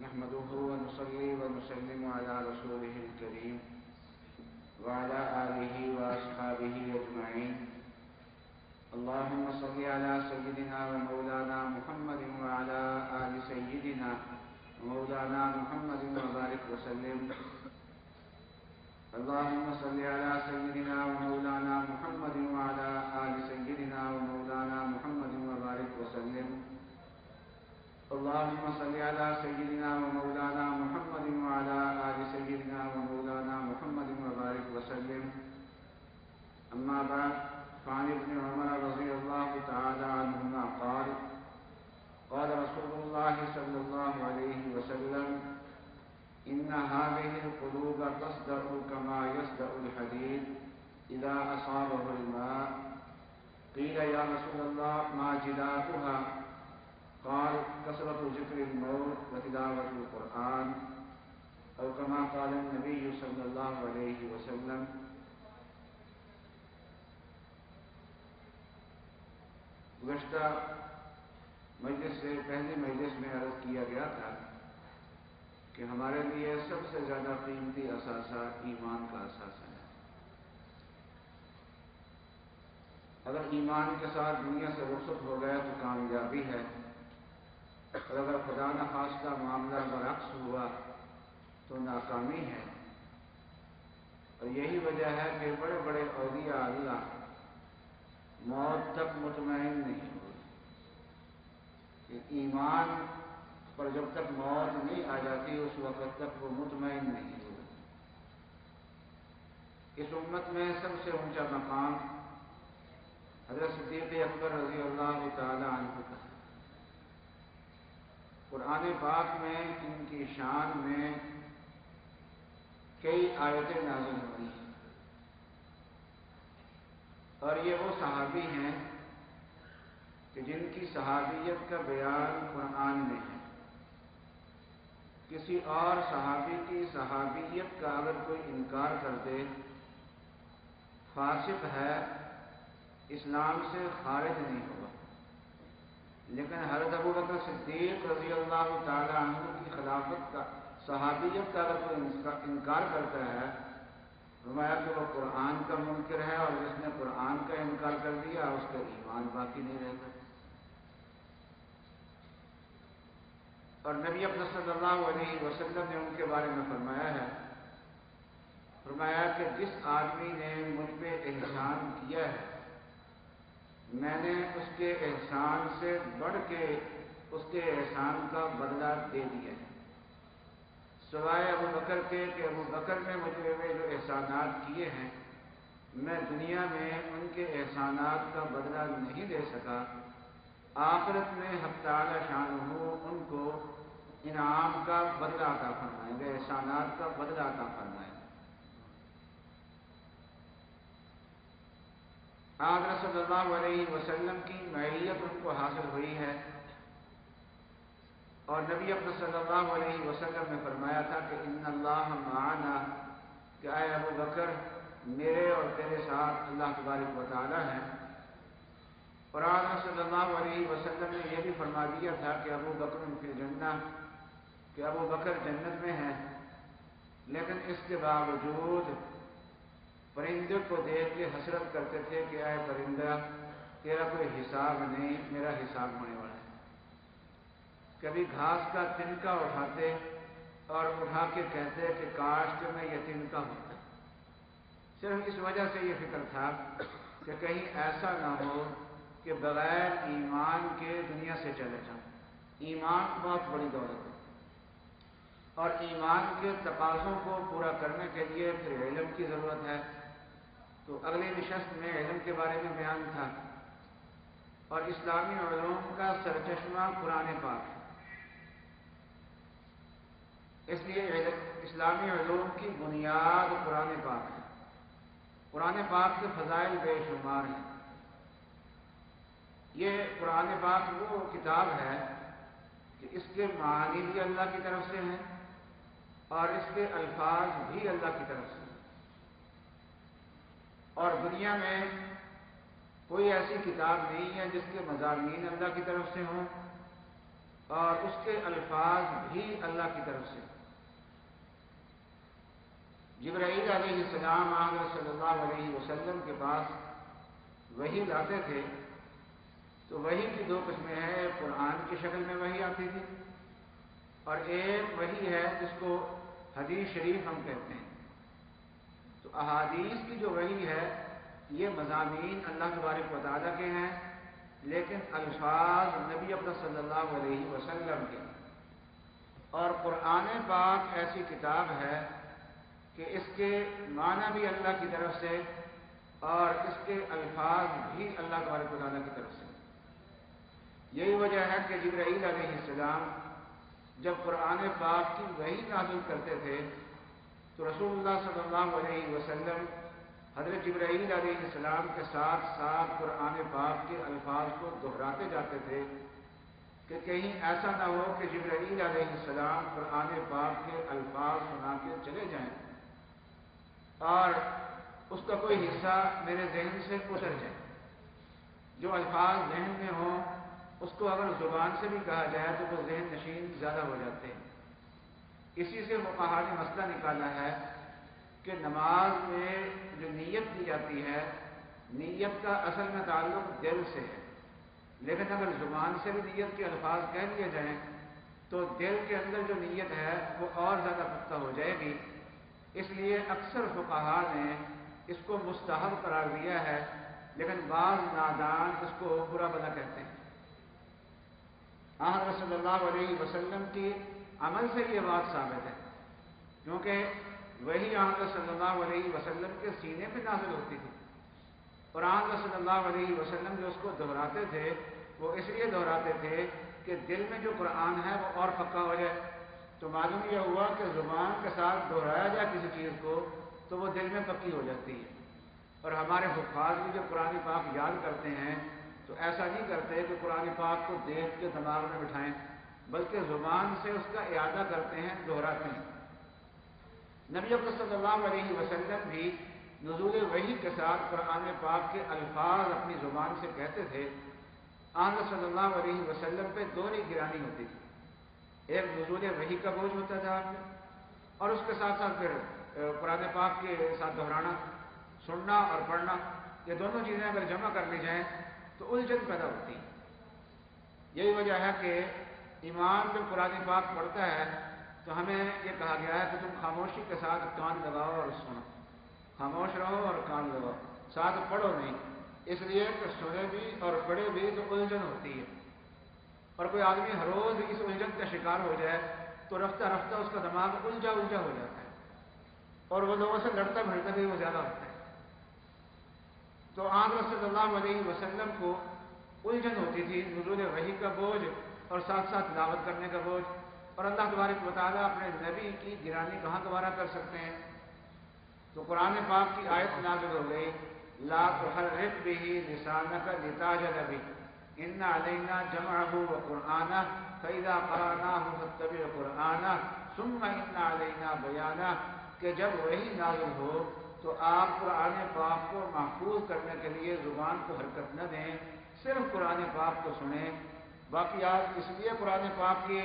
نحمده ونصلي ونسلم على رسوله الكريم وعلى آله وأصحابه أجمعين. اللهم صل على سيدنا ومولانا محمد وعلى آل سيدنا ومولانا محمد وبارك وسلم. اللهم صل على سيدنا ومولانا محمد وعلى آل سيدنا ومولانا محمد وبارك وسلم. اللهم صل على سيدنا ومولانا محمد وعلى آل سيدنا ومولانا محمد وبارك وسلم. أما بعد، فعن ابن عمر رضي الله تعالى عنهما قال: قال رسول الله صلى الله عليه وسلم: إن هذه القلوب تصدأ كما يصدأ الحديد إذا أصابه الماء. قيل: يا رسول الله، ما جلاؤها؟ قال: كثرة ذكر الموت وتلاوة القرآن، أو كما قال النبي صلى الله عليه وسلم. گزشتہ مجلس سے پہلی مجلس میں عرض کیا گیا تھا کہ ہمارے لیے سب سے زیادہ قیمتی اثاثہ ایمان کا اثاثہ ہے. اگر ایمان کے ساتھ دنیا سے رخصت ہو گیا تو کامیابی ہے، اور اگر خدا نخواستہ معاملہ برعکس ہوا تو ناکامی ہے. اور یہی وجہ ہے کہ بڑے بڑے اولیاء اللہ موت تک مطمئن نہیں ہوئے. کہ ایمان پر جب تک موت نہیں آ جاتی اس وقت تک وہ مطمئن نہیں ہوئے. اس امت میں سب سے اونچا مقام حضرت صدیق اکبر رضی اللہ تعالی عنہ کا ہے. قرآن پاک میں ان کی شان میں کئی آیتیں نازل ہوئی ہیں، اور یہ وہ صحابی ہیں کہ جن کی صحابیت کا بیان قرآن میں ہے. کسی اور صحابی کی صحابیت کا اگر کوئی انکار کر دے فاسق ہے، اسلام سے خارج نہیں ہوگا. لیکن حضرت ابو بکر صدیق رضی اللہ تعالی عنہ کی خلافت کا صحابیت کا اگر کوئی انکار کرتا ہے، فرمایا کہ وہ قرآن کا منکر ہے، اور جس نے قرآن کا انکار کر دیا اس کا ایمان باقی نہیں رہتا. اور نبی اکرم صلی اللہ علیہ وسلم نے ان کے بارے میں فرمایا کہ جس آدمی نے مجھ پہ احسان کیا ہے میں نے اس کے احسان سے بڑھ کے اس کے احسان کا بدلہ دے دیا ہے، سوائے ابو بکر کے کہ ابو بکر نے مجھے جو احسانات کیے ہیں میں دنیا میں ان کے احسانات کا بدلہ نہیں دے سکا. آخرت میں حق تعالی شانہ ان کو انعام کا بدلہ عطا فرمائیں گے، احسانات کا بدلہ عطا فرمائیں گے. آقا صلی اللہ علیہ وسلم کی معیت ان کو حاصل ہوئی ہے، اور نبی اکرم صلی اللہ علیہ وسلم نے فرمایا تھا کہ ان اللہ معنا، کہ اے ابو بکر میرے اور تیرے ساتھ اللہ تبارک و تعالی ہے. اور آقا صلی اللہ علیہ وسلم نے یہ بھی فرما دیا تھا کہ ابو بکر فی الجنہ، کہ ابو بکر جنت میں ہے. لیکن اس کے باوجود پرندے کو دیکھ کے حسرت کرتے تھے کہ اے پرندہ تیرا کوئی حساب نہیں، میرا حساب ہونے والا ہے. کبھی گھاس کا تنکا اٹھاتے اور اٹھا کے کہتے کہ کاش کہ میں یہ تنکا ہوتا. صرف اس وجہ سے یہ فکر تھا کہ کہیں ایسا نہ ہو کہ بغیر ایمان کے دنیا سے چلے جاؤں. ایمان بہت بڑی دولت ہے، اور ایمان کے تقاضوں کو پورا کرنے کے لیے پھر علم کی ضرورت ہے. تو اگلی نشست میں علم کے بارے میں بیان تھا، اور اسلامی علوم کا سرچشمہ قرآن پاک ہے. اس لیے اسلامی علوم کی بنیاد قرآن پاک ہے. قرآن پاک کے فضائل بے شمار ہیں. یہ قرآن پاک وہ کتاب ہے کہ اس کے معانی بھی اللہ کی طرف سے ہیں اور اس کے الفاظ بھی اللہ کی طرف سے ہیں. اور دنیا میں کوئی ایسی کتاب نہیں ہے جس کے مضامین اللہ کی طرف سے ہوں اور اس کے الفاظ بھی اللہ کی طرف سے۔ جبرائیل علیہ السلام حضرت صلی اللہ علیہ وسلم کے پاس وحی لاتے تھے تو وحی کی دو قسمیں ہیں، قرآن کی شکل میں وحی آتی تھی اور ایک وحی ہے جس کو حدیث شریف ہم کہتے ہیں۔ تو احادیث کی جو وحی ہے یہ مضامین اللہ تبارک و تعالیٰ کے ہیں، لیکن الفاظ نبی اکرم صلی اللہ علیہ وسلم کے۔ اور قرآن پاک ایسی کتاب ہے کہ اس کے معنی بھی اللہ کی طرف سے اور اس کے الفاظ بھی اللہ تبارک و تعالیٰ کی طرف سے۔ یہی وجہ ہے کہ جبرائیل علیہ السلام جب قرآن پاک کی وحی نازل کرتے تھے تو رسول اللہ صلی اللہ علیہ وسلم حضرت جبرائیل علیہ السلام کے ساتھ ساتھ قرآن پاک کے الفاظ کو دہراتے جاتے تھے کہ کہیں ایسا نہ ہو کہ جبرائیل علیہ السلام قرآن پاک کے الفاظ سنا کے چلے جائیں اور اس کا کوئی حصہ میرے ذہن سے اتر جائے۔ جو الفاظ ذہن میں ہوں اس کو اگر زبان سے بھی کہا جائے تو وہ ذہن نشین زیادہ ہو جاتے ہیں۔ اسی سے فقہا نے مسئلہ نکالا ہے کہ نماز میں جو نیت کی جاتی ہے، نیت کا اصل میں تعلق دل سے ہے، لیکن اگر زبان سے بھی نیت کے الفاظ کہہ لیے جائیں تو دل کے اندر جو نیت ہے وہ اور زیادہ پختہ ہو جائے گی۔ اس لیے اکثر فقہا نے اس کو مستحب قرار دیا ہے، لیکن بعض نادان اس کو برا بھلا کہتے ہیں۔ حضرت صلی اللہ علیہ وسلم کی عمل سے یہ بات ثابت ہے، کیونکہ وہی حضرت صلی اللہ علیہ وسلم کے سینے پہ نازل ہوتی تھی اور حضرت صلی اللہ علیہ وسلم جو اس کو دہراتے تھے وہ اس لیے دہراتے تھے کہ دل میں جو قرآن ہے وہ اور پکا ہو جائے۔ تو معلوم یہ ہوا کہ زبان کے ساتھ دہرایا جائے کسی چیز کو تو وہ دل میں پکی ہو جاتی ہے۔ اور ہمارے حفاظ بھی جو قرآن پاک یاد کرتے ہیں تو ایسا نہیں کرتے کہ قرآن پاک کو دیکھ کے دماغ میں بٹھائیں، بلکہ زبان سے اس کا اعادہ کرتے ہیں، دہراتے ہیں۔ نبی اکرم صلی اللہ علیہ وسلم بھی نزول وحی کے ساتھ قرآن پاک کے الفاظ اپنی زبان سے کہتے تھے۔ آن صلی اللہ علیہ وسلم پہ دوہری گرانی ہوتی تھی، ایک نزول وحی کا بوجھ ہوتا تھا آپ میں، اور اس کے ساتھ ساتھ پھر قرآن پاک کے ساتھ دہرانا، سننا اور پڑھنا، یہ دونوں چیزیں اگر جمع کر لی جائیں تو الجھن پیدا ہوتی ہے۔ یہی وجہ ہے کہ امام جب قرآن پاک پڑھتا ہے تو ہمیں یہ کہا گیا ہے کہ تم خاموشی کے ساتھ کان لگاؤ اور سنو، خاموش رہو اور کان لگاؤ، ساتھ پڑھو نہیں، اس لیے کہ سنے بھی اور پڑھے بھی تو الجھن ہوتی ہے، اور کوئی آدمی ہر روز اس الجھن کا شکار ہو جائے تو رفتہ رفتہ اس کا دماغ الجھا ہو جاتا ہے اور وہ لوگوں سے لڑتا بھڑتا بھی وہ زیادہ ہوتا ہے۔ تو حضرت صلی اللہ علیہ وسلم کو الجھن ہوتی تھی، نزول وحی کا بوجھ اور ساتھ ساتھ تلاوت کرنے کا بوجھ، اور اللہ تبارک و تعالیٰ اپنے نبی کی گرانی کہاں دوبارہ کر سکتے ہیں۔ تو قرآن پاک کی آیت نازل ہو گئی، لا تحرک بہ لسانک لتعجل بہ ان علینا جمعہ وقرآنہ فاذا قرأناہ فاتبع قرآنہ ثم ان علینا بیانہ، کہ جب وحی نازل ہو تو آپ قرآن پاک کو محفوظ کرنے کے لیے زبان کو حرکت نہ دیں، صرف قرآن پاک کو سنیں۔ باقی آپ اس لیے قرآن پاک کی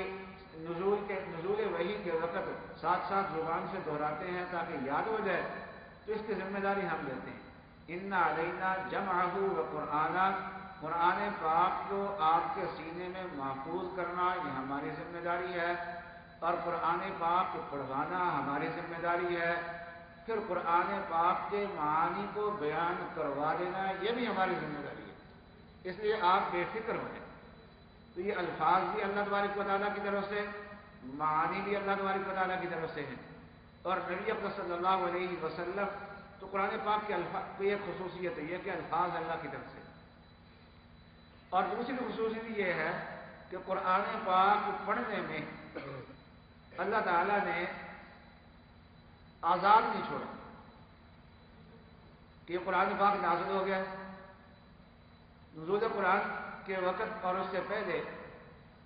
نزول وحی کے وقت ساتھ ساتھ زبان سے دہراتے ہیں تاکہ یاد ہو جائے، تو اس کی ذمہ داری ہم لیتے ہیں۔ ان علینا جمعہ وقرآنہ، قرآن پاک کو آپ کے سینے میں محفوظ کرنا یہ ہماری ذمہ داری ہے، اور قرآن پاک کو پڑھوانا ہماری ذمہ داری ہے، پھر قرآن پاک کے معانی کو بیان کروا دینا یہ بھی ہماری ذمہ داری ہے۔ اس لیے آپ بے فکر ہو جائیں۔ تو یہ الفاظ بھی اللہ تبارک و تعالیٰ کی طرف سے، معانی بھی اللہ تبارک و تعالیٰ کی طرف سے ہیں، اور نبی اکرم صلی اللہ علیہ وسلم تو قرآن پاک کے الفاظ کی ایک خصوصیت ہے یہ کہ الفاظ اللہ کی طرف سے، اور دوسری خصوصیت یہ ہے کہ قرآن پاک پڑھنے میں اللہ تعالیٰ نے آزاد نہیں چھوڑا کہ قرآن پاک نازل ہو گیا۔ نزول قرآن کے وقت اور اس سے پہلے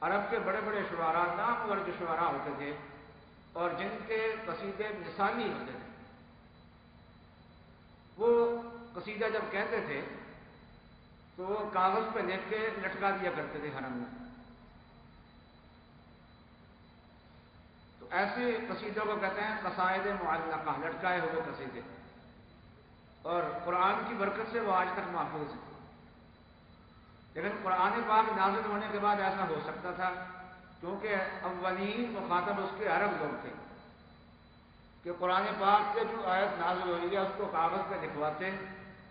عرب کے بڑے بڑے شعراء، نامور جو شعراء ہوتے تھے اور جن کے قصیدے مثالی ہوتے تھے، وہ قصیدہ جب کہتے تھے تو وہ کاغذ پہ لکھ کے لٹکا دیا کرتے تھے حرم میں، ایسے قصیدوں کو کہتے ہیں قصائد معلقہ، لٹکائے ہوئے قصیدے، اور قرآن کی برکت سے وہ آج تک محفوظ ہیں۔ لیکن قرآن پاک نازل ہونے کے بعد ایسا ہو سکتا تھا، کیونکہ اولین مخاطب اس کے عرب لوگ تھے، کہ قرآن پاک سے جو آیت نازل ہوئی ہے اس کو کاغذ پہ لکھواتے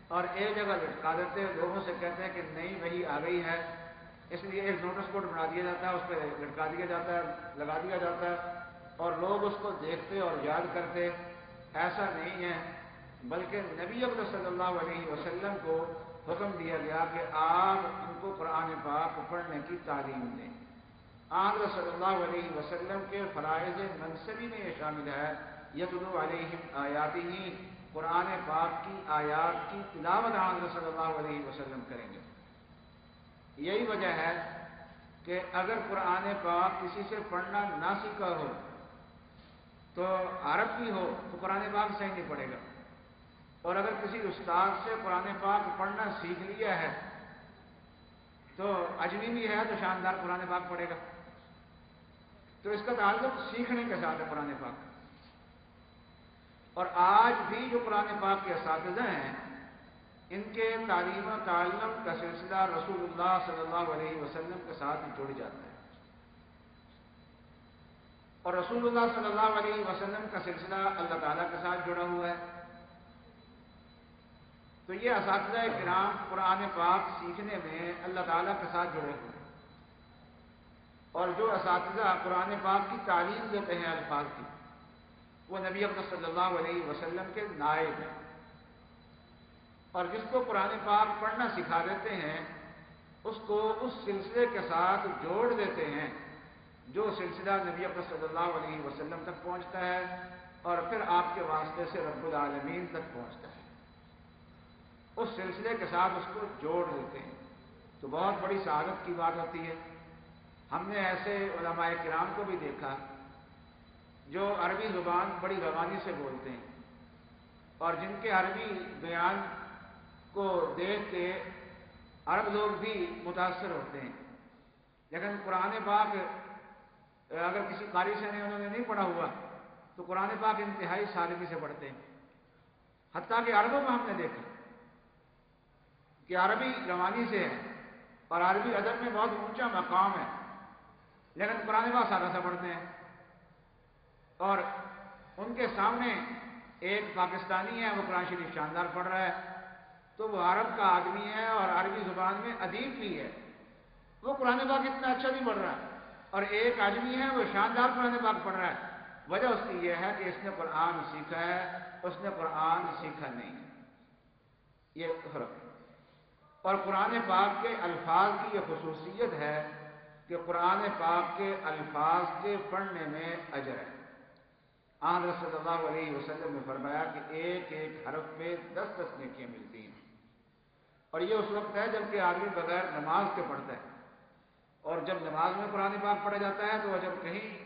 اور ایک جگہ لٹکا دیتے، لوگوں سے کہتے ہیں کہ نئی وحی آ گئی ہے، اس لیے ایک نوٹس بورڈ بنا دیا جاتا ہے، اس پہ لٹکا دیا جاتا ہے، لگا دیا جاتا ہے، اور لوگ اس کو دیکھتے اور یاد کرتے۔ ایسا نہیں ہے، بلکہ نبی اکرم صلی اللہ علیہ وسلم کو حکم دیا گیا کہ آپ ان کو قرآن پاک پڑھنے کی تعلیم دیں۔ آن صلی اللہ علیہ وسلم کے فرائض منصبی میں یہ شامل ہے، یتلو علیہم آیاتہ، قرآن پاک کی آیات کی تلاوت آن صلی اللہ علیہ وسلم کریں گے۔ یہی وجہ ہے کہ اگر قرآن پاک کسی سے پڑھنا نہ سیکھا ہو تو عرب کی ہو تو قرآن پاک صحیح نہیں پڑھے گا، اور اگر کسی استاد سے قرآن پاک پڑھنا سیکھ لیا ہے تو اجمی بھی ہے تو شاندار قرآن پاک پڑھے گا۔ تو اس کا تعلق سیکھنے کے ساتھ ہے قرآن پاک۔ اور آج بھی جو قرآن پاک کے اساتذہ ہیں، ان کے تعلیم و تعلم کا سلسلہ رسول اللہ صلی اللہ علیہ وسلم کے ساتھ جڑ جاتا ہے، اور رسول اللہ صلی اللہ علیہ وسلم کا سلسلہ اللہ تعالیٰ کے ساتھ جڑا ہوا ہے۔ تو یہ اساتذہ کرام قرآن پاک سیکھنے میں اللہ تعالیٰ کے ساتھ جڑے ہوئے ہیں، اور جو اساتذہ قرآن پاک کی تعلیم دیتے ہیں الفاظ کی، وہ نبی اکرم صلی اللہ علیہ وسلم کے نائب ہیں، اور جس کو قرآن پاک پڑھنا سکھا دیتے ہیں اس کو اس سلسلے کے ساتھ جوڑ دیتے ہیں جو سلسلہ نبی اکرم صلی اللہ علیہ وسلم تک پہنچتا ہے، اور پھر آپ کے واسطے سے رب العالمین تک پہنچتا ہے، اس سلسلے کے ساتھ اس کو جوڑ دیتے ہیں۔ تو بہت بڑی سعادت کی بات ہوتی ہے۔ ہم نے ایسے علماء کرام کو بھی دیکھا جو عربی زبان بڑی روانی سے بولتے ہیں، اور جن کے عربی بیان کو دیکھ کے عرب لوگ بھی متاثر ہوتے ہیں، لیکن قرآن پاک اگر کسی قاری سے انہوں نے نہیں پڑھا ہوا تو قرآن پاک انتہائی سادگی سے پڑھتے ہیں۔ حتیٰ کہ عربوں میں ہم نے دیکھا کہ عربی روانی سے ہے اور عربی ادب میں بہت اونچا مقام ہے، لیکن قرآن پاک سادہ سا پڑھتے ہیں، اور ان کے سامنے ایک پاکستانی ہے، وہ قرآن شریف شاندار پڑھ رہا ہے، تو وہ عرب کا آدمی ہے اور عربی زبان میں ادیب بھی ہے، وہ قرآن پاک اتنا اچھا نہیں پڑھ رہا ہے، اور ایک آدمی ہے وہ شاندار قرآن پاک پڑھ رہا ہے۔ وجہ اس کی یہ ہے کہ اس نے قرآن سیکھا ہے، اس نے قرآن سیکھا نہیں ہے، یہ فرق ہے۔ اور قرآن پاک کے الفاظ کی یہ خصوصیت ہے کہ قرآن پاک کے الفاظ کے پڑھنے میں اجر ہے۔ آن صلی اللہ علیہ وسلم نے فرمایا کہ ایک ایک حرف پہ 10 نیکیاں ملتی ہیں، اور یہ اس وقت ہے جب کہ آدمی بغیر نماز کے پڑھتا ہے، اور جب نماز میں قرآن پاک پڑھا جاتا ہے تو جب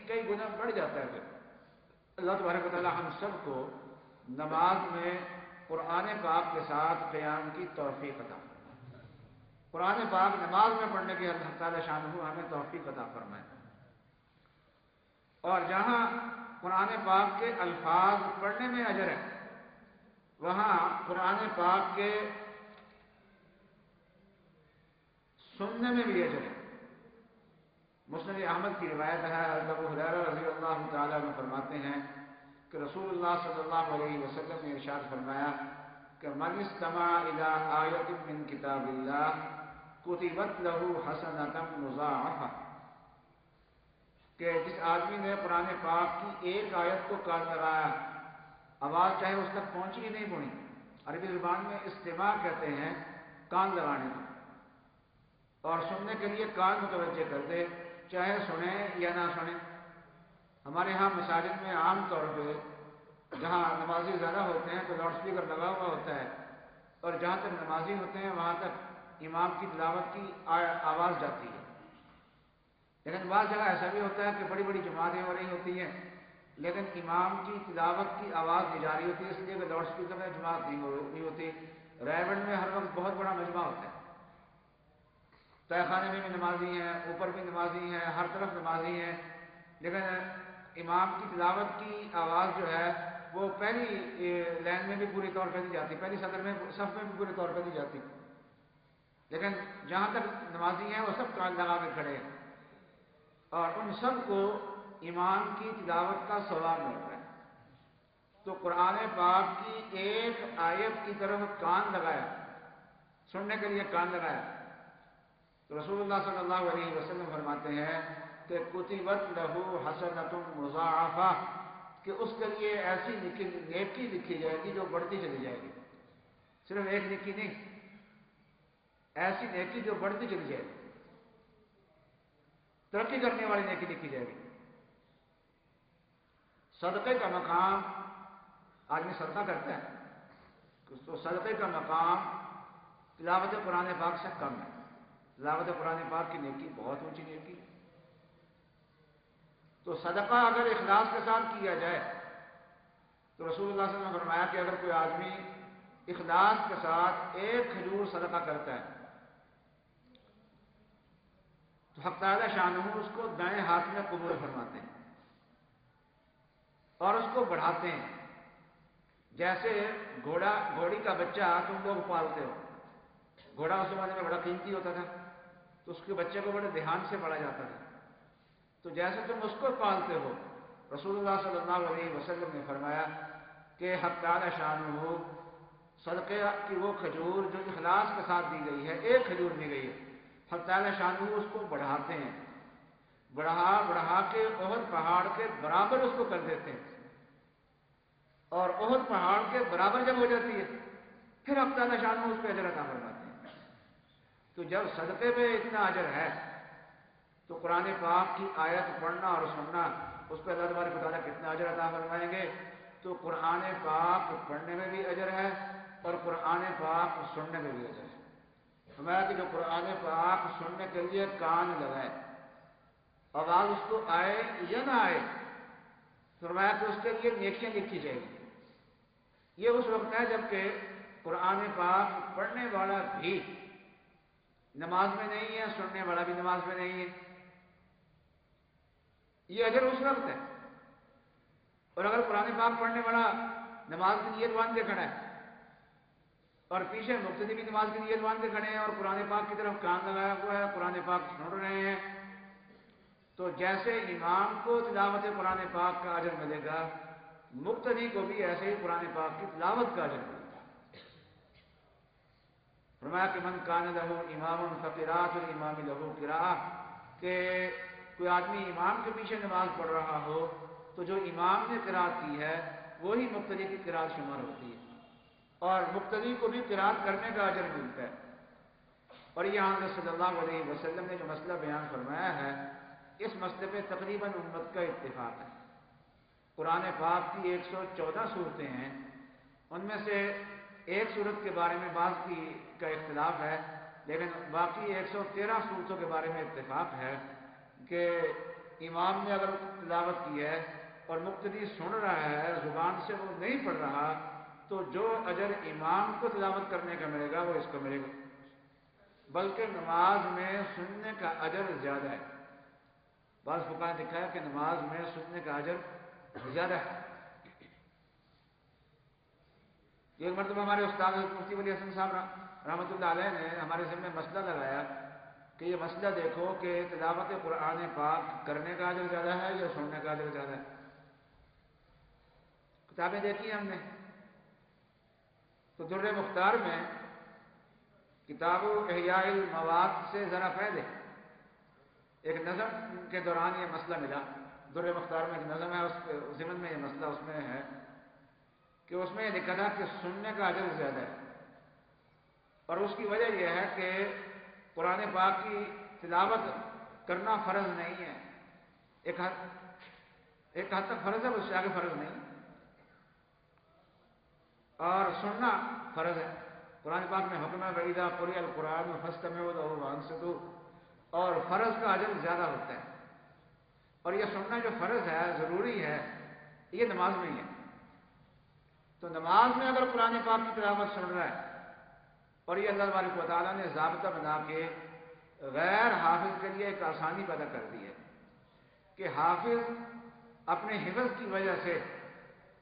کئی گنا بڑھ جاتا ہے۔ پھر اللہ تبارک و تعالیٰ ہم سب کو نماز میں قرآن پاک کے ساتھ قیام کی توفیق عطا فرمائے، قرآن پاک نماز میں پڑھنے کی اللہ تعالیٰ شانہ ہمیں توفیق عطا فرمائے۔ اور جہاں قرآن پاک کے الفاظ پڑھنے میں اجر ہے، وہاں قرآن پاک کے سننے میں بھی اجر ہے۔ مسند احمد کی روایت ہے، ابو ہریرہ رضی اللہ تعالیٰ عنہ فرماتے ہیں کہ رسول اللہ صلی اللہ علیہ وسلم نے ارشاد فرمایا کہ من استمع الی آیۃ من کتاب اللہ کتبت له حسنۃ مضاعفہ، کہ جس آدمی نے قرآن پاک کی ایک آیت کو کان لگایا، آواز چاہے اس تک پہنچی ہی نہیں پہنچی، عربی زبان میں استماع کہتے ہیں کان لگانے کو، اور سننے کے لیے کان متوجہ کر دے، چاہے سنیں یا نہ سنیں۔ ہمارے ہاں مساجد میں عام طور پہ جہاں نمازی زیادہ ہوتے ہیں تو لاؤڈ اسپیکر لگا ہوا ہوتا ہے، اور جہاں تک نمازی ہوتے ہیں وہاں تک امام کی تلاوت کی آواز جاتی ہے۔ لیکن بعض جگہ ایسا بھی ہوتا ہے کہ بڑی بڑی جماعتیں ہو رہی ہوتی ہیں لیکن امام کی تلاوت کی آواز نہیں جا رہی ہوتی، اس لیے کہ لاؤڈ اسپیکر میں جماعت نہیں ہوتی۔ رائے میں ہر وقت بہت بڑا مجمع ہوتا ہے، تہہ خانے میں بھی نمازی ہیں، اوپر بھی نمازی ہیں، ہر طرف نمازی ہیں، لیکن امام کی تلاوت کی آواز جو ہے وہ پہلی لائن میں بھی پوری طور پہ دی جاتی، پہلی صدر میں صف میں بھی پوری طور پہ دی جاتی، لیکن جہاں تک نمازی ہیں وہ سب کان لگا کے کھڑے ہیں اور ان سب کو امام کی تلاوت کا ثواب مل رہا ہے۔ تو قرآن پاک کی ایک آیت کی طرف کان لگایا، سننے کے لیے کان لگایا، تو رسول اللہ صلی اللہ علیہ وسلم فرماتے ہیں کہ کتبت لہو حسنۃ مضاعفہ، کہ اس کے لیے ایسی نیکی لکھی جائے گی جو بڑھتی چلی جائے گی، صرف ایک نیکی نہیں، ایسی نیکی جو بڑھتی چلی جائے گی، ترقی کرنے والی نیکی لکھی جائے گی۔ صدقے کا مقام، آدمی صدقہ کرتا ہے تو صدقے کا مقام تلاوت قرآن پاک سے کم ہے۔ تلاوت قرآن پاک کی نیکی بہت اونچی نیکی ہے۔ تو صدقہ اگر اخلاص کے ساتھ کیا جائے تو رسول اللہ صلی اللہ علیہ وسلم نے فرمایا کہ اگر کوئی آدمی اخلاص کے ساتھ ایک کھجور صدقہ کرتا ہے تو حق تعالی شانہ اس کو دائیں ہاتھ میں قبول فرماتے ہیں اور اس کو بڑھاتے ہیں۔ جیسے گھوڑی کا بچہ تم لوگ پالتے ہو، گھوڑا اس زمانے میں بڑا قیمتی ہوتا تھا تو اس کے بچے کو بڑے دھیان سے پالا جاتا تھا، تو جیسے تم اس کو پالتے ہو، رسول اللہ صلی اللہ علیہ وسلم نے فرمایا کہ حق تعالی شانہ صدقے کی وہ کھجور جو اخلاص کے ساتھ دی گئی ہے، ایک کھجور دی گئی ہے، حق تعالی شانہ اس کو بڑھاتے ہیں، بڑھا کے احد پہاڑ کے برابر اس کو کر دیتے ہیں، اور احد پہاڑ کے برابر جب ہو جاتی ہے پھر حق تعالی شانہ اس پہ اجر عطا فرماتے ہیں۔ تو جب صدقے پہ اتنا اجر ہے تو قرآن پاک کی آیت پڑھنا اور سننا، اس پہ اللہ تبارک و تعالیٰ کتنا اجر عطا فرمائیں گے۔ تو قرآن پاک پڑھنے میں بھی اجر ہے اور قرآن پاک سننے میں بھی اجر ہے۔ ہمارا کہ جو قرآن پاک سننے کے لیے کان لگائے، آواز اس کو آئے یا نہ آئے، فرمایا کہ اس کے لیے نیکیاں لکھی جائیں گی۔ یہ اس وقت ہے جب کہ قرآن پاک پڑھنے والا بھی نماز میں نہیں ہے، سننے والا بھی نماز میں نہیں ہے، یہ اجر اس وقت ہے۔ اور اگر قرآن پاک پڑھنے والا نماز کی نیت باندھ کے کھڑا ہے اور پیچھے مقتدی بھی نماز کی نیت باندھ کے کھڑے ہیں اور قرآن پاک کی طرف کان لگایا ہوا ہے، قرآن پاک سن رہے ہیں، تو جیسے امام کو تلاوت قرآن پاک کا اجر ملے گا، مقتدی کو بھی ایسے ہی قرآن پاک کی تلاوت کا اجر ملے گا۔ فرمایا کہ من کان لہ امام فقراۃ الامام لہ قراءۃ، کہ کوئی آدمی امام کے پیچھے نماز پڑھ رہا ہو تو جو امام نے قراءت کی ہے وہی مقتدی کی قراءت شمار ہوتی ہے، اور مقتدی کو بھی قراءت کرنے کا اجر ملتا ہے۔ اور یہاں حضرت صلی اللہ علیہ وسلم نے جو مسئلہ بیان فرمایا ہے، اس مسئلے پہ تقریباً امت کا اتفاق ہے۔ قرآن پاک کی 114 صورتیں ہیں، ان میں سے ایک صورت کے بارے میں بعض کا اختلاف ہے، لیکن باقی 113 صورتوں کے بارے میں اتفاق ہے کہ امام نے اگر تلاوت کی ہے اور مقتدی سن رہا ہے، زبان سے وہ نہیں پڑھ رہا، تو جو اجر امام کو تلاوت کرنے کا ملے گا وہ اس کو ملے گا، بلکہ نماز میں سننے کا اجر زیادہ ہے۔ بعض فقہاء نے لکھا ہے کہ نماز میں سننے کا اجر زیادہ ہے۔ ایک مرتبہ ہمارے استاد مفتی ولی حسن صاحب رحمۃ اللہ علیہ نے ہمارے ذمہ مسئلہ لگایا کہ یہ مسئلہ دیکھو کہ تلاوت قرآن پاک کرنے کا اجر زیادہ ہے یا سننے کا اجر زیادہ ہے۔ کتابیں دیکھی ہم نے تو در مختار میں کتاب احیاء المواد سے ذرا پہلے ایک نظم کے دوران یہ مسئلہ ملا۔ در مختار میں ایک نظم ہے، اس ضمن میں یہ مسئلہ اس میں ہے کہ اس میں یہ لکھا تھا کہ سننے کا اجر زیادہ ہے، اور اس کی وجہ یہ ہے کہ قرآن پاک کی تلاوت کرنا فرض نہیں ہے، ایک حد تک فرض ہے، اس سے آگے فرض نہیں، اور سننا فرض ہے۔ قرآن پاک میں حکم ہے وَإِذَا قُرِئَ الْقُرْآنُ فَاسْتَمِعُوا لَهُ وَأَنصِتُوا، اور فرض کا اجر زیادہ ہوتا ہے، اور یہ سننا جو فرض ہے، ضروری ہے، یہ نماز میں ہی ہے۔ تو نماز میں اگر قرآن پاک کی تلاوت سن رہا ہے، اور یہ اللہ تبارک و تعالیٰ نے ضابطہ بنا کے غیر حافظ کے لیے ایک آسانی پیدا کر دی ہے کہ حافظ اپنے حفظ کی وجہ سے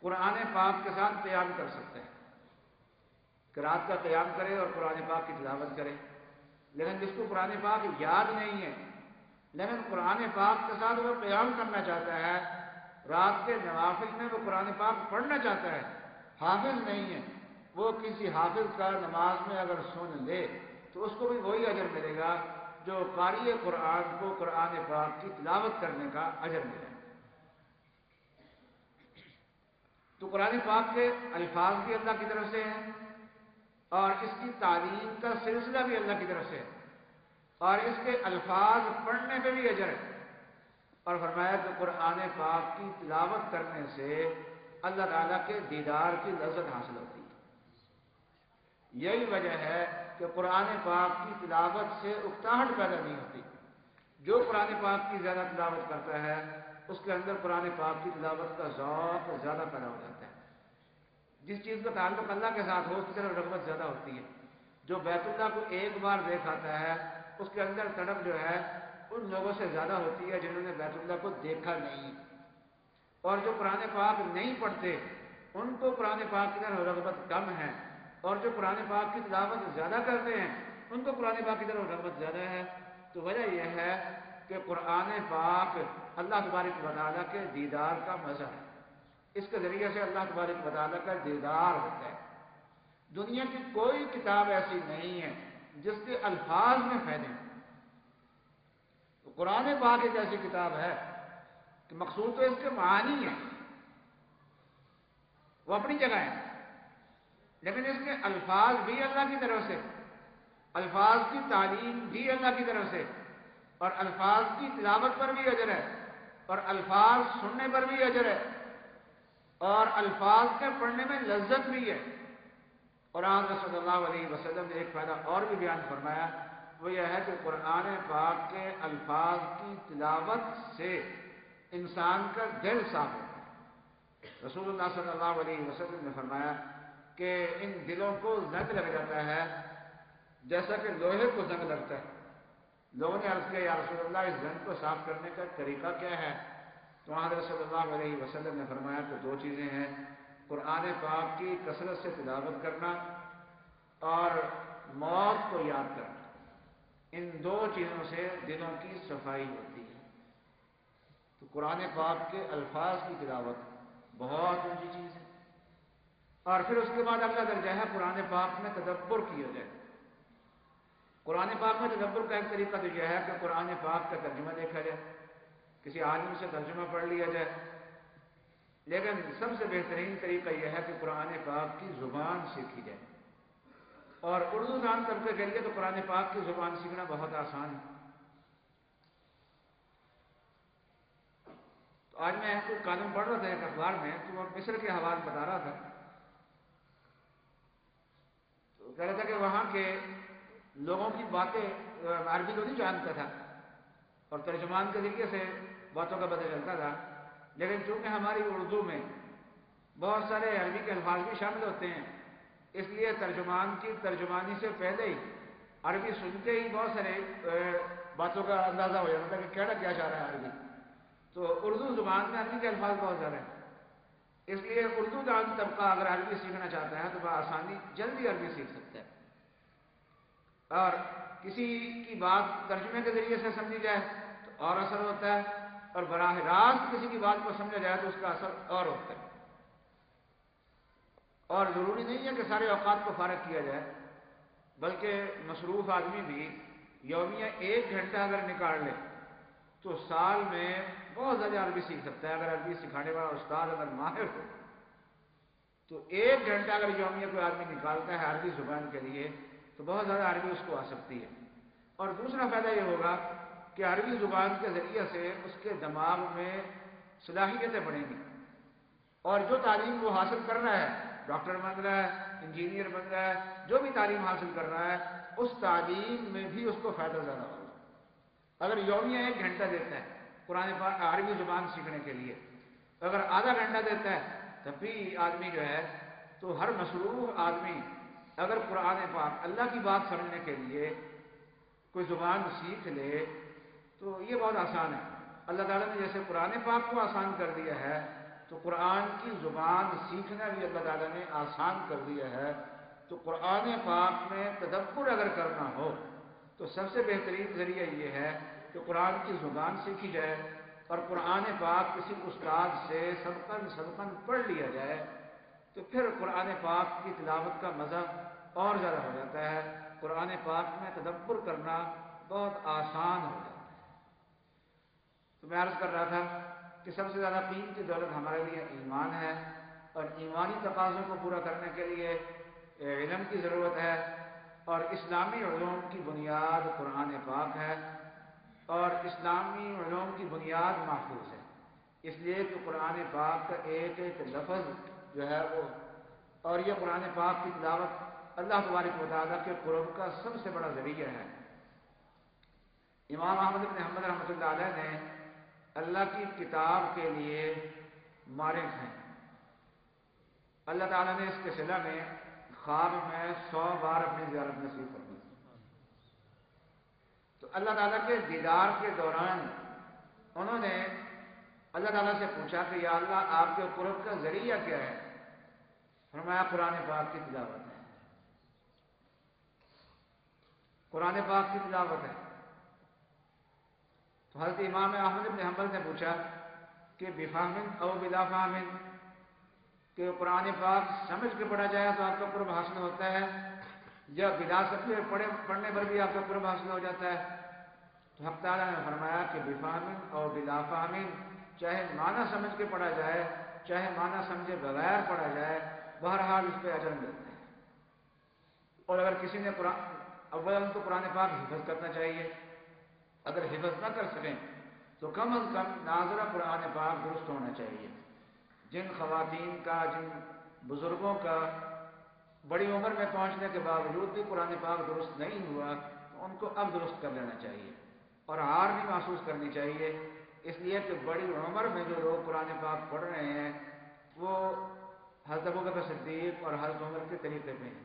قرآن پاک کے ساتھ قیام کر سکتا ہے کہ رات کا قیام کرے اور قرآن پاک کی تلاوت کرے. لیکن جس کو قرآن پاک یاد نہیں ہے لیکن قرآن پاک کے ساتھ وہ قیام کرنا چاہتا ہے، رات کے نوافل میں وہ قرآن پاک پڑھنا چاہتا ہے، حافظ نہیں ہے، وہ کسی حافظ کا نماز میں اگر سن لے تو اس کو بھی وہی اجر ملے گا جو قاری قرآن کو قرآن پاک کی تلاوت کرنے کا اجر ملے گا. تو قرآن پاک کے الفاظ بھی اللہ کی طرف سے ہیں اور اس کی تعلیم کا سلسلہ بھی اللہ کی طرف سے ہے اور اس کے الفاظ پڑھنے پہ بھی اجر ہے. اور فرمایا کہ قرآن پاک کی تلاوت کرنے سے اللہ تعالیٰ کے دیدار کی لذت حاصل ہوتی ہے. یہی وجہ ہے کہ قرآن پاک کی تلاوت سے اکتاہٹ پیدا نہیں ہوتی. جو قرآن پاک کی زیادہ تلاوت کرتا ہے اس کے اندر قرآن پاک کی تلاوت کا ذوق زیادہ پیدا ہو جاتا ہے. جس چیز کا تعلق اللہ کے ساتھ ہو اس کی طرف رغبت زیادہ ہوتی ہے. جو بیت اللہ کو ایک بار دیکھ آتا ہے اس کے اندر تڑپ جو ہے ان لوگوں سے زیادہ ہوتی ہے جنہوں نے بیت اللہ کو دیکھا نہیں. اور جو قرآن پاک نہیں پڑھتے ان کو قرآن پاک کی طرف رغبت کم ہے اور جو قرآن پاک کی تلاوت زیادہ کرتے ہیں ان کو قرآن پاک کی طرف رغبت زیادہ ہے. تو وجہ یہ ہے کہ قرآن پاک اللہ تبارک و تعالیٰ کے دیدار کا مظہر ہے. اس کے ذریعے سے اللہ تبارک و تعالیٰ کا دیدار ہوتا ہے. دنیا کی کوئی کتاب ایسی نہیں ہے جس کے الفاظ میں فائدے ہیں. تو قرآن پاک ایک ایسی کتاب ہے کہ مقصود تو اس کے معانی ہیں، وہ اپنی جگہ ہیں، لیکن اس کے الفاظ بھی اللہ کی طرف سے، الفاظ کی تعلیم بھی اللہ کی طرف سے، اور الفاظ کی تلاوت پر بھی اجر ہے اور الفاظ سننے پر بھی اجر ہے اور الفاظ کے پڑھنے میں لذت بھی ہے. اور آنظر صلی اللہ علیہ وسلم نے ایک فائدہ اور بھی بیان فرمایا، وہ یہ ہے کہ قرآن پاک کے الفاظ کی تلاوت سے انسان کا دل صاف ہوتا ہے. رسول اللہ صلی اللہ علیہ وسلم نے فرمایا کہ ان دلوں کو زنگ لگ جاتا ہے جیسا کہ لوہے کو زنگ لگتا ہے. لوگوں نے عرض کیا یا رسول اللہ اس زنگ کو صاف کرنے کا طریقہ کیا ہے؟ تو حضرت صلی اللہ علیہ وسلم نے فرمایا کہ دو چیزیں ہیں، قرآن پاک کی کثرت سے تلاوت کرنا اور موت کو یاد کرنا. ان دو چیزوں سے دلوں کی صفائی ہوتی ہے. تو قرآن پاک کے الفاظ کی تلاوت بہت اونچی چیز ہے. اور پھر اس کے بعد اگلا درجہ ہے قرآن پاک میں تدبر کیا جائے. قرآن پاک میں تدبر کا ایک طریقہ تو یہ ہے کہ قرآن پاک کا ترجمہ دیکھا جائے، کسی عالم سے ترجمہ پڑھ لیا جائے. لیکن سب سے بہترین طریقہ یہ ہے کہ قرآن پاک کی زبان سیکھی جائے. اور اردو دان طبقے کے لیے تو قرآن پاک کی زبان سیکھنا بہت آسان ہے. تو آج میں کوئی کالم پڑھ رہا تھا ایک اخبار میں، تو وہ مصر کے حوالے بتا رہا تھا. تو کہہ رہا تھا کہ وہاں کے لوگوں کی باتیں عربی تو نہیں جانتا تھا اور ترجمان کے ذریعے سے باتوں کا پتہ چلتا تھا، لیکن چونکہ ہماری اردو میں بہت سارے عربی کے الفاظ بھی شامل ہوتے ہیں اس لیے ترجمان کی ترجمانی سے پہلے ہی عربی سنتے ہی بہت سارے باتوں کا اندازہ ہو جاتا تھا کہ کہنا کیا چاہ رہا ہے عربی. تو اردو زبان میں عربی کے الفاظ بہت زیادہ ہیں، اس لیے اردو دان طبقہ اگر عربی سیکھنا چاہتا ہے تو بآسانی جلدی عربی سیکھ سکتا ہے. اور کسی کی بات ترجمے کے ذریعے سے سمجھی جائے تو اور اثر ہوتا ہے، اور براہ راست کسی کی بات کو سمجھا جائے تو اس کا اثر اور ہوتا ہے. اور ضروری نہیں ہے کہ سارے اوقات کو فارغ کیا جائے، بلکہ مصروف آدمی بھی یومیہ 1 گھنٹہ اگر نکال لے تو سال میں بہت زیادہ عربی سیکھ سکتا ہے. اگر عربی سکھانے والا استاد اگر ماہر ہو تو 1 گھنٹہ اگر یومیہ کوئی آدمی نکالتا ہے عربی زبان کے لیے تو بہت زیادہ عربی اس کو آ سکتی ہے. اور دوسرا فائدہ یہ ہوگا کہ عربی زبان کے ذریعے سے اس کے دماغ میں صلاحیتیں بڑھیں گی، اور جو تعلیم وہ حاصل کر رہا ہے، ڈاکٹر بن رہا ہے، انجینئر بن رہا ہے، جو بھی تعلیم حاصل کر رہا ہے اس تعلیم میں بھی اس کو فائدہ زیادہ ہوگا. اگر یومیہ 1 گھنٹہ دیتا ہے قرآن پاک عربی زبان سیکھنے کے لیے، اگر آدھا گھنٹہ دیتا ہے تب بھی آدمی جو ہے تو ہر مصروف آدمی اگر قرآن پاک اللہ کی بات سمجھنے کے لیے کوئی زبان سیکھ لے تو یہ بہت آسان ہے. اللہ تعالیٰ نے جیسے قرآن پاک کو آسان کر دیا ہے تو قرآن کی زبان سیکھنا بھی اللہ تعالیٰ نے آسان کر دیا ہے. تو قرآن پاک میں تدبر اگر کرنا ہو تو سب سے بہترین ذریعہ یہ ہے کہ قرآن کی زبان سیکھی جائے اور قرآن پاک کسی استاد سے سبقاً پڑھ لیا جائے. تو پھر قرآن پاک کی تلاوت کا مزہ اور زیادہ ہو جاتا ہے. قرآن پاک میں تدبر کرنا بہت آسان ہو جاتا ہے. تو میں عرض کر رہا تھا کہ سب سے زیادہ قیمتی دولت ہمارے لیے ایمان ہے اور ایمانی تقاضوں کو پورا کرنے کے لیے علم کی ضرورت ہے اور اسلامی علوم کی بنیاد قرآن پاک ہے اور اسلامی علوم کی بنیاد محفوظ ہے. اس لیے کہ قرآن پاک کا ایک ایک لفظ جو ہے وہ اور یہ قرآن پاک کی تلاوت اللہ تبارک و تعالیٰ کے قرب کا سب سے بڑا ذریعہ ہے. امام احمد بن حنبل رحمۃ اللہ علیہ نے اللہ کی کتاب کے لیے مارے ہیں. اللہ تعالیٰ نے اس کے صلہ میں خواب میں 100 بار اپنی زیارت نصیب فرمائی. تو اللہ تعالیٰ کے دیدار کے دوران انہوں نے اللہ تعالیٰ سے پوچھا کہ یا اللہ آپ کے قرب کا ذریعہ کیا ہے؟ فرمایا قرآن پاک کی تلاوت ہے. قرآن پاک کی تلاوت ہے. تو حضرت امام احمد بن حنبل نے پوچھا کہ بفہم او بلا فہم، کہ قرآن پاک سمجھ کے پڑھا جائے تو آپ کا قرب حاصل ہوتا ہے یا بلا سمجھے پڑھنے پر بھی آپ کا قرب حاصل ہو جاتا ہے؟ تو حق تعالیٰ نے فرمایا کہ بفہم او بلا فہم، چاہے معنی سمجھ کے پڑھا جائے چاہے معنی سمجھے بغیر پڑھا جائے، بہرحال اس پہ اجر ملتا ہے. اور اگر کسی نے اول تو قرآن پاک حفظ کرنا چاہیے. اگر حفظ نہ کر سکیں تو کم از کم ناظرہ قرآن پاک درست ہونا چاہیے. جن خواتین کا جن بزرگوں کا بڑی عمر میں پہنچنے کے باوجود بھی قرآن پاک درست نہیں ہوا تو ان کو اب درست کر لینا چاہیے اور ہار بھی محسوس کرنی چاہیے. اس لیے کہ بڑی عمر میں جو لوگ قرآن پاک پڑھ رہے ہیں وہ حضرت ابوبکر صدیق اور حضرت عمر کے طریقے پہ ہیں،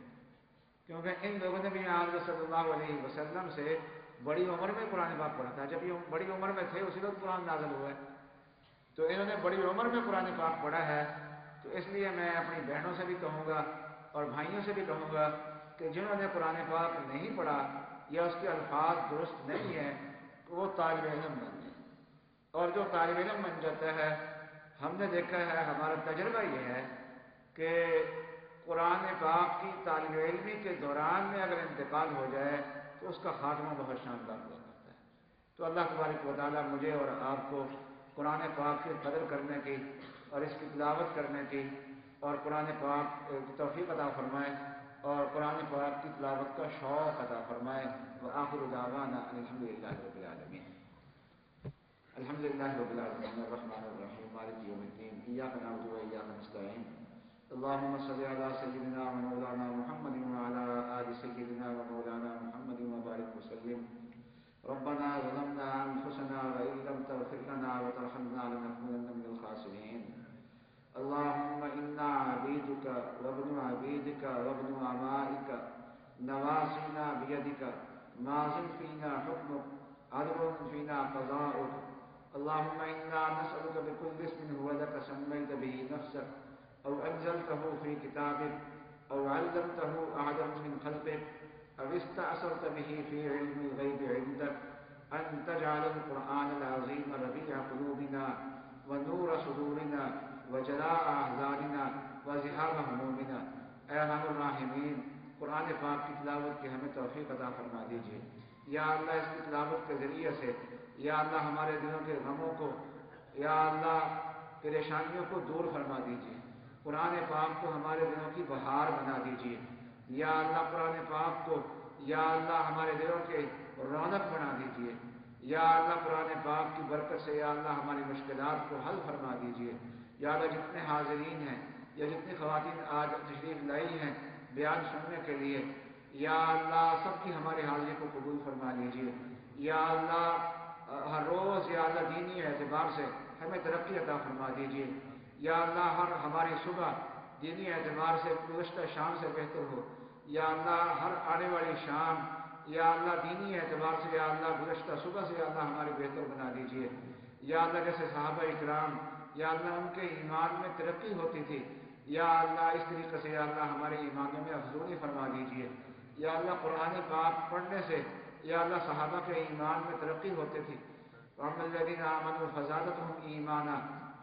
کیونکہ ان لوگوں نے بھی حضرت صلی اللہ علیہ وسلم سے بڑی عمر میں قرآن پاک پڑھا تھا. جب یہ بڑی عمر میں تھے اسی وقت قرآن نازل ہوا ہے. تو انہوں نے بڑی عمر میں قرآن پاک پڑھا ہے. تو اس لیے میں اپنی بہنوں سے بھی کہوں گا اور بھائیوں سے بھی کہوں گا کہ جنہوں نے قرآن پاک نہیں پڑھا یا اس کے الفاظ درست نہیں ہیں وہ طالب علم بن جائیں. اور جو طالب علم بن جاتا ہے، ہم نے دیکھا ہے، ہمارا تجربہ یہ ہے کہ قرآن پاک کی طالب علمی کے دوران میں اگر انتقال ہو جائے تو اس کا خاتمہ بہت شاندار ہو جاتا ہے. تو اللہ تبارک و تعالیٰ مجھے اور آپ کو قرآن پاک کی قدر کرنے کی اور اس کی تلاوت کرنے کی اور قرآن پاک کی توفیق عطا فرمائے اور قرآن پاک کی تلاوت کا شوق عطا فرمائے. وآخر دعوانا الحمدللہ رب العالمین. الحمدللہ رب العالمین الرحمن الرحیم مالک یوم الدین ایاک نعبد و ایاک نستعین. اللهم صل على سيدنا ومولانا محمد وعلى آل سيدنا ومولانا محمد وبارك وسلم. ربنا ظلمنا أنفسنا وإن لم تغفر لنا وترحمنا لنكونن من الخاسرين. اللهم إنا عبيدك وابن عبيدك وابن أمائك نواصينا بيدك ماض فينا حكمك عدل فينا قضاؤك. اللهم إنا نسألك بكل اسم هو لك سميت به نفسك أو أنزلته في كتابك أو علمته أحدا من خلقك أو استأثرت به في علم الغيب عندك أن تجعل القرآن العظيم ربيع قلوبنا ونور صدورنا وجلاء أحزاننا وذهاب همومنا. اے ارحم الراحمین، قرآن پاک کی تلاوت کی ہمیں توفیق عطا فرما دیجیے. یا اللہ اس کی تلاوت کے ذریعے سے یا اللہ ہمارے دلوں کے غموں کو یا اللہ پریشانیوں کو دور فرما دیجیے. قرآن پاک کو ہمارے دلوں کی بہار بنا دیجیے. یا اللہ قرآن پاک کو یا اللہ ہمارے دلوں کے رونق بنا دیجیے. یا اللہ قرآن پاک کی برکت سے یا اللہ ہماری مشکلات کو حل فرما دیجیے. یا اللہ جتنے حاضرین ہیں یا جتنی خواتین آج تشریف لائی ہیں بیان سننے کے لیے، یا اللہ سب کی ہماری حاضری کو قبول فرما لیجیے. یا اللہ ہر روز یا اللہ دینی اعتبار سے ہمیں ترقی عطا فرما دیجیے. یا اللہ ہر ہماری صبح دینی اعتبار سے گزشتہ شام سے بہتر ہو. یا اللہ ہر آنے والی شام یا اللہ دینی اعتبار سے یا اللہ گزشتہ صبح سے یا اللہ ہماری بہتر بنا دیجیے. یا اللہ جیسے صحابہ اکرام یا اللہ ان کے ایمان میں ترقی ہوتی تھی، یا اللہ اس طریقے سے یا اللہ ہمارے ایمانوں میں افزونی فرما دیجیے۔ یا اللہ قرآن پاک پڑھنے سے یا اللہ صحابہ کے ایمان میں ترقی ہوتی تھی، وَأَمَّا الَّذِينَ آمَنُوا فَزَادَتْهُمْ ایمانا،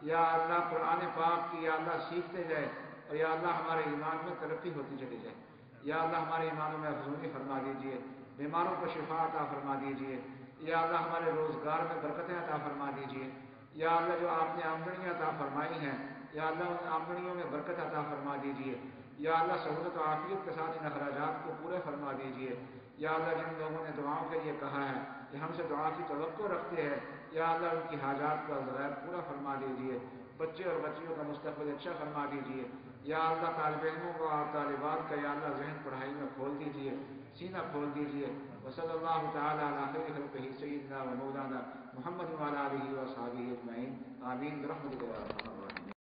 یا اللہ قرآن پاک کی یا اللہ سیکھتے جائے اور یا اللہ ہمارے ایمان میں ترقی ہوتی چلی جائے۔ یا اللہ ہمارے ایمانوں میں افزونی فرما دیجیے، بیماروں کو شفا عطا فرما دیجیے۔ یا اللہ ہمارے روزگار میں برکتیں عطا فرما دیجیے۔ یا اللہ جو آپ نے آمدنیاں عطا فرمائی ہیں یا اللہ ان آمدنیوں میں برکت عطا فرما دیجیے۔ یا اللہ سہولت و عافیت کے ساتھ ان اخراجات کو پورے فرما دیجیے۔ یا اللہ جن لوگوں نے دعاؤں کے لیے کہا ہے کہ ہم سے دعا کی توقع رکھتے ہیں، یا اللہ ان کی حاجات کو الغیب پورا فرما دیجیے۔ بچے اور بچیوں کا مستقبل اچھا فرما دیجیے۔ یا اللہ طالب علموں کو اور طالبات کا یا اللہ ذہن پڑھائی میں کھول دیجیے، سینہ کھول دیجیے۔ وصلی اللہ تعالیٰ علی خیر خلقہ سیدنا و مولانا محمد وعلی آلہ و صحبہ اجمعین، آمین برحمتک یا ارحم